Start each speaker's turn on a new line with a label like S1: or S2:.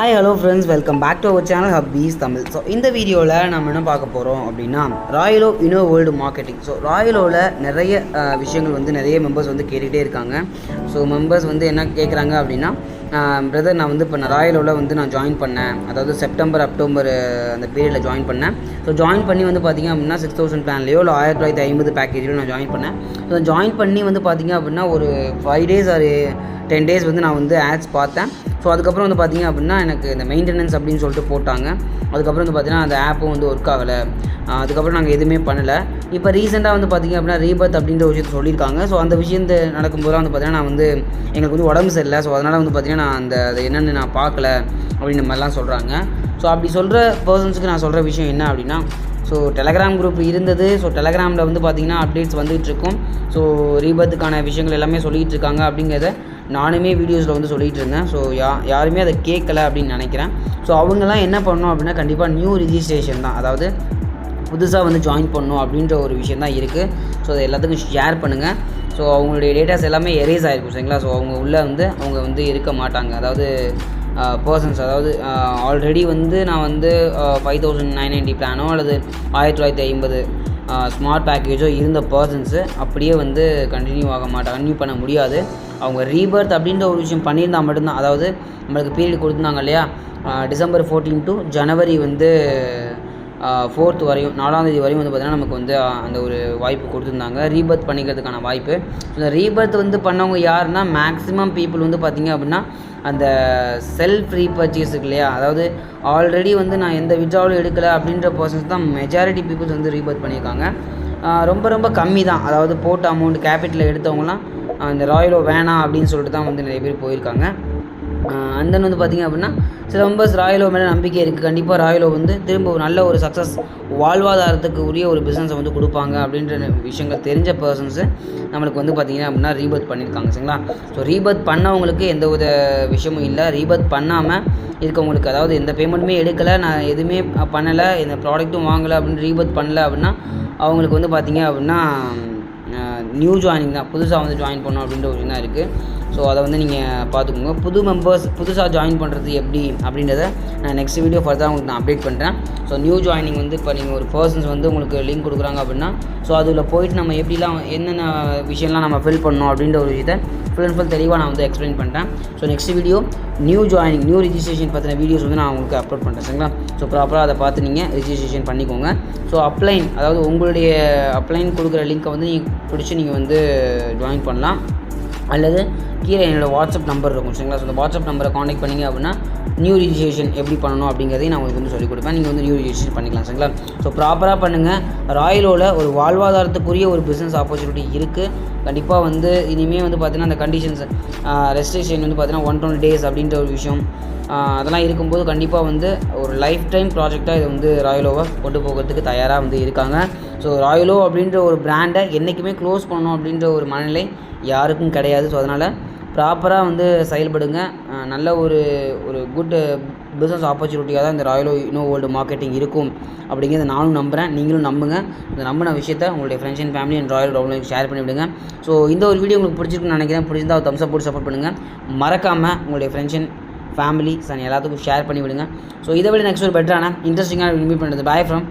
S1: Hi hello friends, welcome back to our channel Happies Tamil. So இந்த வீடியோவில் நம்ம என்ன பார்க்க போகிறோம் அப்படின்னா ராயலோ இன்னோ வேர்ல்டு மார்க்கெட்டிங். ஸோ ராயலோவில் நிறைய விஷயங்கள் வந்து நிறைய மெம்பர்ஸ் வந்து கேட்டுகிட்டே இருக்காங்க. ஸோ மெம்பர்ஸ் வந்து என்ன கேட்குறாங்க அப்படின்னா, பிரதர் நான் வந்து இப்போ ராயலோவில் வந்து நான் ஜாயின் பண்ணேன், அதாவது செப்டம்பர் அக்டோபர் அந்த பீரியடில் ஜாயின் பண்ணேன். ஸோ ஜாயின் பண்ணி வந்து பார்த்திங்க அப்படின்னா 6000 பிளான்லையோ இல்லை 1950 பேக்கேஜிலோ நான் ஜாயின் பண்ணேன். ஸோ ஜாயின் பண்ணி வந்து பார்த்திங்க அப்படின்னா ஒரு 5 days ஒரு 10 days வந்து நான் வந்து ஆட்ஸ் பார்த்தேன். ஸோ அதுக்கப்புறம் வந்து பார்த்திங்க அப்படின்னா எனக்கு இந்த மெயின்டெனன்ஸ் அப்படின்னு சொல்லிட்டு போட்டாங்க. அதுக்கப்புறம் வந்து பார்த்திங்கன்னா அந்த ஆப்பும் வந்து ஒர்க் ஆகலை. அதுக்கப்புறம் நாங்கள் எதுவுமே பண்ணலை. இப்போ ரீசெண்டாக வந்து பார்த்திங்க அப்படின்னா ரீபர்த் அப்படின்ற விஷயத்தை சொல்லியிருக்காங்க. ஸோ அந்த விஷயத்தை நடக்கும்போது வந்து பார்த்திங்கன்னா நான் வந்து எங்களுக்கு வந்து உடம்பு சரியில்லை. ஸோ அதனால் வந்து பார்த்திங்கன்னா நான் அது என்னென்னு நான் பார்க்கல அப்படின்ற மாதிரிலாம் சொல்கிறாங்க. ஸோ அப்படி சொல்கிற பர்சன்ஸுக்கு நான் சொல்கிற விஷயம் என்ன அப்படின்னா, ஸோ டெலகிராம் குரூப் இருந்தது. ஸோ டெலகிராமில் வந்து பார்த்திங்கன்னா அப்டேட்ஸ் வந்துகிட்ருக்கும். ஸோ ரீபர்த்துக்கான விஷயங்கள் எல்லாமே சொல்லிகிட்டு இருக்காங்க அப்படிங்கிறத நானுமே வீடியோஸில் வந்து சொல்லிகிட்டு இருந்தேன். ஸோ யாருமே அதை கேட்கலை அப்படின்னு நினைக்கிறேன். ஸோ அவங்கெல்லாம் என்ன பண்ணணும் அப்படின்னா கண்டிப்பாக நியூ ரிஜிஸ்ட்ரேஷன் தான், அதாவது புதுசாக வந்து ஜாயின் பண்ணணும் அப்படின்ற ஒரு விஷயம் தான் இருக்குது. ஸோ அதை எல்லாத்துக்கும் ஷேர் பண்ணுங்கள். ஸோ அவங்களுடைய டேட்டாஸ் எல்லாமே எரேஸ் ஆகிருக்கும் சரிங்களா. ஸோ அவங்க உள்ளே வந்து அவங்க வந்து இருக்க மாட்டாங்க. அதாவது பர்சன்ஸ், அதாவது ஆல்ரெடி வந்து நான் வந்து 5990 பிளானோ அல்லது 1950 ஸ்மார்ட் பேக்கேஜோ இருந்த பர்சன்ஸு அப்படியே வந்து கண்டினியூ ஆக மாட்டாங்க, கண்டினியூ பண்ண முடியாது. அவங்க ரீபர்த் அப்படின்ற ஒரு விஷயம் பண்ணியிருந்தால் மட்டும்தான், அதாவது நம்மளுக்கு பீரியட் கொடுத்துருந்தாங்க இல்லையா, December 14 to January வந்து 4th வரையும் 4ஆம் தேதி வரையும் வந்து பார்த்திங்கன்னா நமக்கு வந்து அந்த ஒரு வாய்ப்பு கொடுத்துருந்தாங்க ரீபர்த் பண்ணிக்கிறதுக்கான வாய்ப்பு. இந்த ரீபர்த் வந்து பண்ணவங்க யாருன்னா மேக்ஸிமம் பீப்புள் வந்து பார்த்திங்க அப்படின்னா அந்த செல்ஃப் ரீபர்ச்சேஸ் இருக்கு இல்லையா, அதாவது ஆல்ரெடி வந்து நான் எந்த விட்ராவலும் எடுக்கலை அப்படின்ற பர்சன்ஸ் தான் மெஜாரிட்டி பீப்புள்ஸ் வந்து ரீபர்த் பண்ணியிருக்காங்க. ரொம்ப ரொம்ப கம்மி தான், அதாவது போட்ட அமௌண்ட் கேபிட்டலில் எடுத்தவங்களாம் இந்த ராயலோ வேணாம் அப்படின்னு சொல்லிட்டு தான் வந்து நிறைய பேர் போயிருக்காங்க. அண்ட் தென் வந்து பார்த்திங்க அப்படின்னா சில மெம்பர்ஸ் ராயலோ மேலே நம்பிக்கை இருக்குது. கண்டிப்பாக ராயலோ வந்து திரும்ப ஒரு நல்ல ஒரு சக்ஸஸ் வாழ்வாதாரத்துக்கு உரிய ஒரு பிஸ்னஸை வந்து கொடுப்பாங்க அப்படின்ற விஷயங்கள் தெரிஞ்ச பர்சன்ஸு நம்மளுக்கு வந்து பார்த்திங்கன்னா அப்படின்னா ரீபர்த் பண்ணியிருக்காங்க சரிங்களா. ஸோ ரீபர்த் பண்ணவங்களுக்கு எந்த ஒரு விஷயமும் இல்லை. ரீபர்த் பண்ணாமல் இருக்கவங்களுக்கு, அதாவது எந்த பேமெண்ட்டுமே எடுக்கலை, நான் எதுவுமே பண்ணலை, எந்த ப்ராடக்ட்டும் வாங்கலை அப்படின்னு ரீபர்த் பண்ணலை அப்படின்னா அவங்களுக்கு வந்து பார்த்திங்க அப்படின்னா நியூ ஜாயினிங் தான், புதுசாக வந்து ஜாயின் பண்ணணும் அப்படின்ற ஒரு விஷயம் தான் இருக்குது. ஸோ அதை வந்து நீங்கள் பார்த்துக்கோங்க. புது மெம்பர்ஸ் புதுசாக ஜாயின் பண்ணுறது எப்படி அப்படின்றத நான் நெக்ஸ்ட் வீடியோ ஃபர்தராக உங்களுக்கு நான் அப்டேட் பண்ணுறேன். ஸோ நியூ ஜாயினிங் வந்து இப்போ நீங்கள் ஒரு பர்சன்ஸ் வந்து உங்களுக்கு லிங்க் கொடுக்குறாங்க அப்படின்னா ஸோ அதில் போயிட்டு நம்ம எப்படிலாம் என்னென்ன விஷயம்லாம் நம்ம ஃபில் பண்ணணும் அப்படின்ற ஒரு விஷயத்தை ஃபுல் அண்ட் ஃபுல் தெளிவாக நான் வந்து எக்ஸ்பிளைன் பண்ணுறேன். So next video new joining new registration பற்றின வீடியோஸ் வந்து நான் உங்களுக்கு அப்லோட் பண்ணுறேன் சரிங்களா. ஸோ ப்ராப்பராக அதை பார்த்து நீங்கள் ரிஜிஸ்ட்ரேஷன் பண்ணிக்கோங்க. ஸோ அப்ளைன், அதாவது உங்களுடைய அப்ளைன் கொடுக்குற லிங்க்கை வந்து நீங்கள் பிடிச்சி நீங்கள் வந்து ஜாயின் பண்ணலாம். அல்லது கீழே என்னோடய வாட்ஸ்அப் நம்பர் இருக்கும் சரிங்களா. ஸோ அந்த வாட்ஸ்அப் நம்பரை காண்டாக்ட் பண்ணிங்க அப்படின்னா நியூ ரிஜிஸ்ட்ரேஷன் எப்படி பண்ணணும் அப்படிங்கிறதையும் நான் உங்களுக்கு வந்து சொல்லிக் கொடுப்பேன். நீங்கள் வந்து நியூ ரிஜிஸ்ட்ரேஷன் பண்ணிக்கலாம் சரிங்களா. ஸோ ப்ராப்பராக பண்ணுங்கள். ராயலோவில் ஒரு வாழ்வாதாரத்துக்குரிய ஒரு பிஸ்னஸ் ஆப்பர்ச்சுனிட்டி இருக்குது. கண்டிப்பாக வந்து இனிமேல் வந்து பார்த்திங்கன்னா அந்த கண்டிஷன்ஸ் ரெஜிஸ்ட்ரேஷன் வந்து பார்த்திங்கன்னா 120 days அப்படின்ற ஒரு விஷயம் அதெல்லாம் இருக்கும்போது கண்டிப்பாக வந்து ஒரு லைஃப் டைம் ப்ராஜெக்டாக இதை வந்து ராயலோவை கொண்டு போகிறதுக்கு தயாராக வந்து இருக்காங்க. ஸோ ராயலோ அப்படின்ற ஒரு பிராண்டை என்றைக்குமே க்ளோஸ் பண்ணணும் அப்படின்ற ஒரு மனநிலை யாருக்கும் கிடையாது. ஸோ அதனால் ப்ராப்பராக வந்து செயல்படுங்க. நல்ல ஒரு குட் பிஸ்னஸ் ஆப்பர்ச்சுனிட்டியாக தான் இந்த ராயலோ இன்னோ வேர்ல்டு மார்க்கெட்டிங் இருக்கும் அப்படிங்கிறத நானும் நம்புகிறேன், நீங்களும் நம்புங்க. இந்த நம்பின விஷயத்தை உங்களுடைய friends and family and Royal download share பண்ணிவிடுங்க. ஸோ இந்த ஒரு வீடியோ உங்களுக்கு பிடிச்சிருக்குன்னு நினைக்கிறேன். பிடிச்சிருந்தால் தம்ஸ் அப் போட்டு சப்போர்ட் பண்ணுங்கள். மறக்காமல் உங்களுடைய ஃப்ரெண்ட்ஸ் அண்ட் ஃபேமிலி எல்லாத்துக்கும் ஷேர் பண்ணி விடுங்க. ஸோ இதை விட நெக்ஸ்ட் ஒரு பெட்டரான இன்ட்ரெஸ்டிங்காக மீட் பண்ணுறது. Bye from